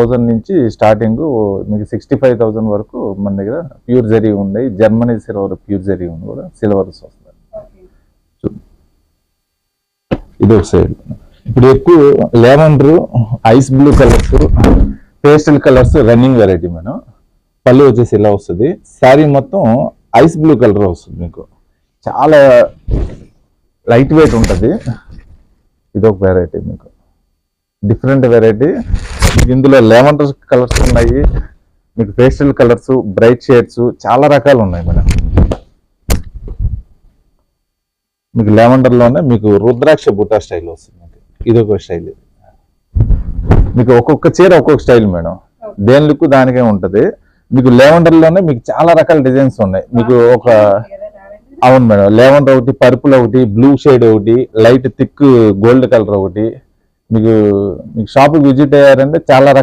1000 నుంచి స్టార్టింగ్ మీకు 65,000 వరకు మన దగ్గర ప్యూర్ జరీ ఉన్నాయి. జర్మనీ సిల్వర్ ప్యూర్ జరీ ఉంది కూడా, సిల్వర్స్ వస్తుంది. ఇది ఒక సైడ్. ఇప్పుడు ఎక్కువ lavender, ice blue colours, pastel colours running variety madam. పళ్ళు వచ్చేసి ఇలా వస్తుంది. శారీ మొత్తం ఐస్ బ్లూ కలర్ వస్తుంది. మీకు చాలా లైట్ వెయిట్ ఉంటుంది. ఇదొక వెరైటీ, మీకు డిఫరెంట్ వెరైటీ. ఇందులో లెవెండర్ కలర్స్ ఉన్నాయి, మీకు పేస్టల్ కలర్స్, బ్రైట్ షేడ్స్, చాలా రకాలు ఉన్నాయి మేడం. మీకు లెవెండర్లోనే మీకు రుద్రాక్ష బుట్టా స్టైల్ వస్తుంది. ఇదొక స్టైల్. మీకు ఒక్కొక్క చీర ఒక్కొక్క స్టైల్ మేడం. దేని లుక్ దానికే ఉంటుంది. మీకు లెవెండర్లోనే మీకు చాలా రకాల డిజైన్స్ ఉన్నాయి. మీకు ఒక అవును మేడం, లెవెండర్ ఒకటి, పర్పుల్ ఒకటి, బ్లూ షేడ్ ఒకటి, లైట్ థిక్ గోల్డ్ కలర్ ఒకటి. మీకు షాప్కి విజిట్ అయ్యారంటే చాలా